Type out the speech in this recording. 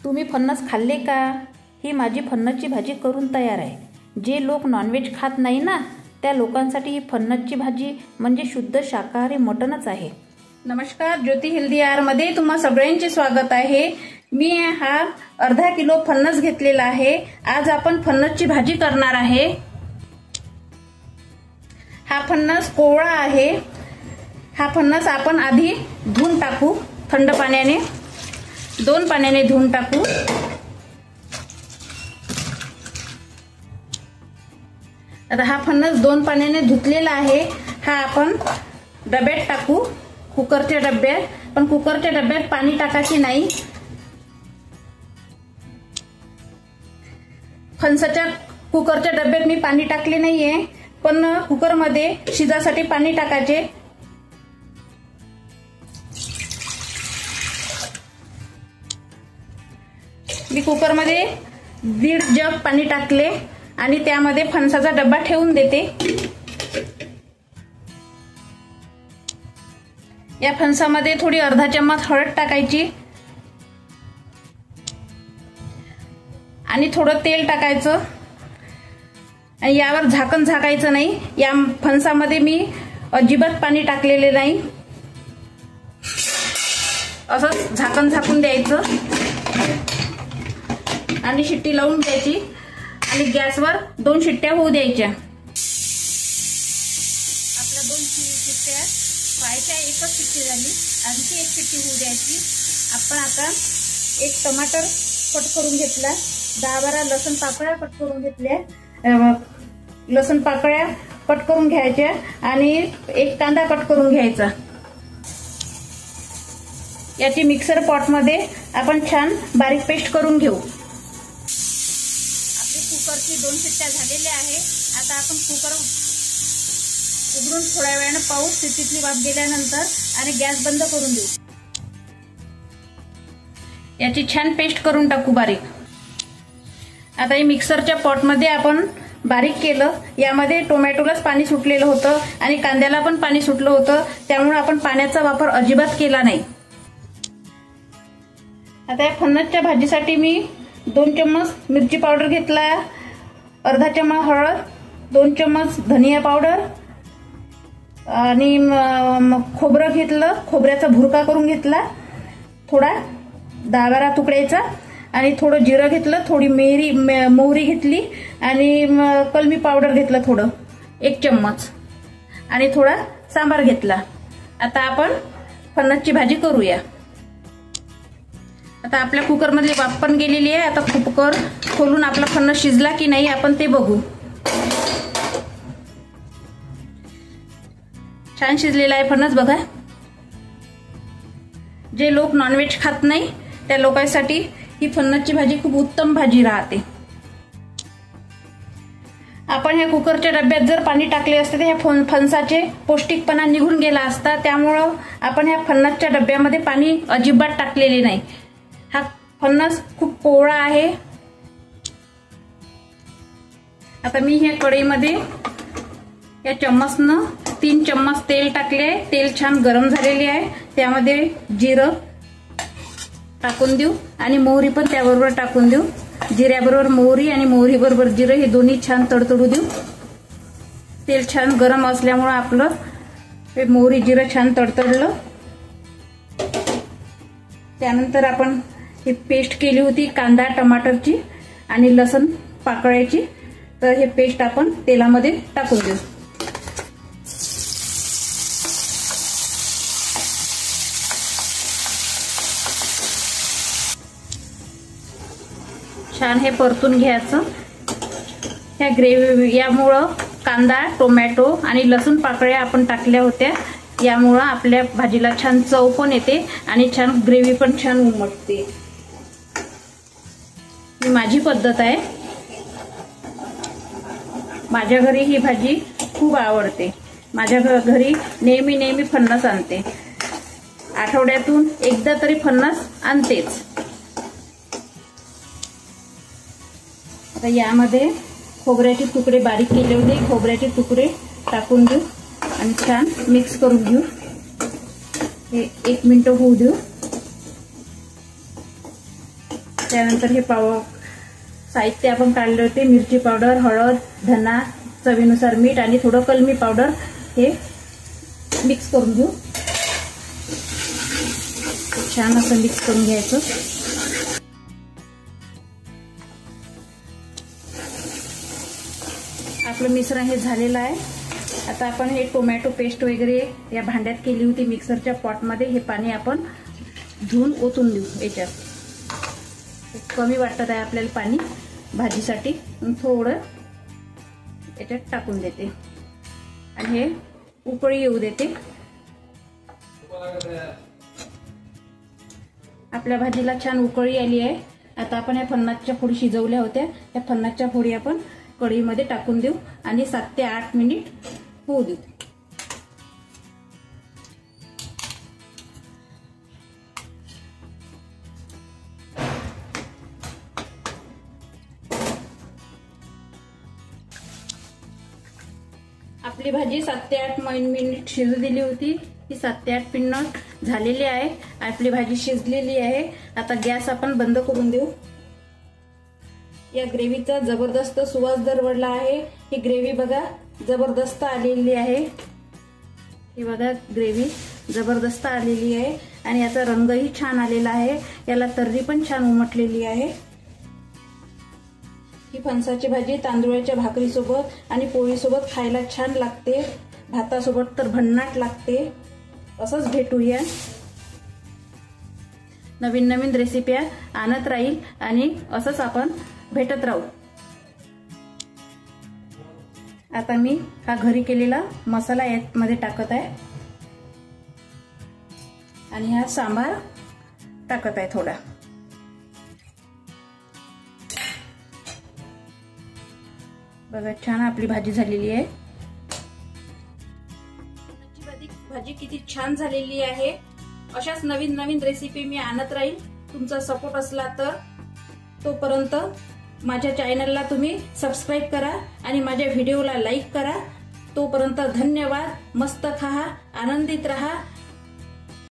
तुम्ही फणस खाल्ले का? ही माझी फणसची भाजी करून तयार आहे. जे लोक नॉनव्हेज खात नाही ना, त्या लोकांसाठी ही फणसची भाजी म्हणजे शुद्ध शाकाहारी मटणच आहे. नमस्कार, ज्योती हेल्दी आहारमध्ये तुम्हा सगळ्यांचे स्वागत आहे. मी हा अर्धा किलो फणस घेतलेला आहे. आज आपण फणसची भाजी करणार आहे. हा फणस कोवळा आहे. हा फणस आपण आधी धुवून टाकू थंड पाण्याने. 2 पाण्याने धुवून टाकू. आता हा फणस 2 पाण्याने धुतलेला आहे. हा आपण डब्यात टाकू, कुकरच्या डब्यात. पण कुकरच्या डब्यात पाणी टाकायचे नाही. फणसाच्या कुकरच्या डब्यात मी पाणी टाकले नाहीये, पण कुकरमध्ये शिजासाठी पाणी टाकायचे. मी कुकरमध्ये 1.5 जग पाणी टाकले आणि त्यामध्ये फणसाचा डब्बा ठेवून देते. या फणसामध्ये थोडी अर्धा चम्मच हळद टाकायची आणि थोडं तेल टाकायचं. आणि यावर झाकण झाकायचं नाही. या फणसामध्ये मी अजिबात पाणी टाकलेले नाही. असं झाकण झाकून द्यायचं आणि शिट्टी लावून द्यायची आणि गॅसवर 2 शिट्ट्या होऊ द्यायच्या. आपल्या 2 शिट्ट्या व्हायच्या. एकच शिट्टी झाली, आणखी 1 शिट्टी होऊ द्यायची. आपण आता 1 टमाटर कट करून घेतला. 10-12 लसूण पाकळ्या कट करून घेतल्या. लसूण पाकळ्या कट करून घ्यायच्या आणि 1 कांदा कट करून घ्यायचा. याची मिक्सर पॉट मध्ये आपण छान बारीक पेस्ट करून घेऊ. कुकरची 2 शिट्ट्या झालेल्या आहे. आता आपण कुकर उघडून थोड्या वेळाने पाहू शिट्टीतली वाफ गेल्यानंतर आणि गॅस बंद करून देऊ. याची छान पेस्ट करून टाकू बारीक. आता ही मिक्सरच्या पॉटमध्ये आपण बारीक केलं. यामध्ये टोमॅटोलाच पाणी सुटलेलं होतं आणि कांद्याला पण पाणी सुटलं होतं, त्यामुळे आपण पाण्याचा वापर अजिबात केला नाही. आता या फणसच्या भाजीसाठी मी 2 चम्मच मिरची पावडर घेतला, अर्धा चम्मच हळद, 2 चम्मच धनिया पावडर आणि खोबरं घेतलं. खोबऱ्याचा भुरका करून घेतला थोडा 10-12 तुकड्याचा. आणि थोडं जिरं घेतलं, थोडी मोहरी घेतली आणि कलमी पावडर घेतलं थोडं 1 चम्मच आणि थोडा सांबार घेतला. आता आपण फणसची भाजी करूया. आता आपल्या कुकरमधली वाफ पण गेलेली आहे. आता कुकर खोलून आपला फणस शिजला की नाही आपण ते बघू. छान शिजलेला आहे फणस बघा. जे लोक नॉनव्हेज खात नाही त्या लोकांसाठी ही फणसची भाजी खूप उत्तम भाजी राहते. आपण ह्या कुकरच्या डब्यात जर पाणी टाकले असते तर ह्या फणसाचे पौष्टिकपणा निघून गेला असता. त्यामुळं आपण ह्या फणसच्या डब्यामध्ये पाणी अजिबात टाकलेले नाही. हा फणस खूप कोवळा आहे. आता मी ह्या कढईमध्ये या चम्मचनं 3 चम्मच तेल टाकले आहे. तेल छान गरम झालेले आहे. त्यामध्ये जिरं टाकून देऊ आणि मोहरी पण त्याबरोबर टाकून देऊ. जिऱ्याबरोबर मोहरी आणि मोहरी बरोबर जिरं हे दोन्ही छान तडतडू देऊ. तेल छान गरम असल्यामुळे आपलं हे मोहरी जिरं छान तडतडलं. त्यानंतर आपण ही पेस्ट केली होती कांदा टमाटरची आणि लसूण पाकळ्याची, तर हे पेस्ट आपण तेलामध्ये टाकून देऊ. छान हे परतून घ्यायचं. ह्या ग्रेव्ही यामुळं कांदा टोमॅटो आणि लसूण पाकळ्या आपण टाकल्या होत्या, यामुळं आपल्या भाजीला छान चव पण येते आणि छान ग्रेव्ही पण छान उमटते. ही माझी पद्धत आहे. माझ्या घरी ही भाजी खूप आवडते. माझ्या घरी नेहमी फणस आणते. आठवड्यातून एकदा तरी फणस आणतेच. आता यामध्ये खोबऱ्याचे तुकडे बारीक केले होते, खोबऱ्याचे तुकडे टाकून देऊ आणि छान मिक्स करून घेऊ. हे 1 मिनिट होऊ देऊ. त्यानंतर हे साहित्य आपण काढले होते, मिरची पावडर, हळद, धना, चवीनुसार मीठ आणि थोडं कलमी पावडर, हे मिक्स करून घेऊ. छान असं मिक्स करून घ्यायचं. आपलं मिश्रण हे झालेलं आहे. आता आपण हे टोमॅटो पेस्ट वगैरे या भांड्यात केली होती मिक्सरच्या पॉटमध्ये, हे पाणी आपण धुवून ओतून देऊ. याच्यात कमी वाटत आहे आपल्याला पाणी भाजीसाठी, थोडं याच्यात टाकून देते आणि हे उकळी येऊ देते. आपल्या भाजीला छान उकळी आली आहे. आता आपण ह्या फणसाच्या फोडी शिजवल्या होत्या, त्या फणसाच्या फोडी आपण कढईमध्ये टाकून देऊ आणि 7 ते 8 मिनिट होऊ देऊ. आपली भाजी 7 ते 8 मिनिट शिजू दिली होती. ही 7 ते 8 मिनिट झालेली आहे. आपली भाजी शिजलेली आहे. आता गॅस आपण बंद करून देऊ. या ग्रेव्हीचा जबरदस्त सुवास दरवळला आहे. ही ग्रेव्ही बघा जबरदस्त आलेली आहे. ही बघा ग्रेव्ही जबरदस्त आलेली आहे आणि याचा रंगही छान आलेला आहे. याला तर्री पण छान उमटलेली आहे. ही फणसाची भाजी तांदूळाच्या भाकरीसोबत आणि पोळीसोबत खायला छान लागते. भातासोबत तर भन्नाट लागते. असंच भेटूया. नवीन नवीन रेसिप्या आणत राहील आणि असंच आपण भेटत राहू. आता मी हा घरी केलेला मसाला यामध्ये टाकत आहे आणि हा सांबार टाकत आहे थोडा. बघा छान आपली भाजी झालेली आहे. भाजी किती छान झालेली आहे. अशाच नवीन नवीन रेसिपी मी आणत राहील. तुमचा सपोर्ट असला तर. तोपर्यंत माझ्या चॅनलला तुम्ही सबस्क्राईब करा आणि माझ्या व्हिडिओला लाईक करा. तोपर्यंत धन्यवाद. मस्त खा, आनंदित रहा.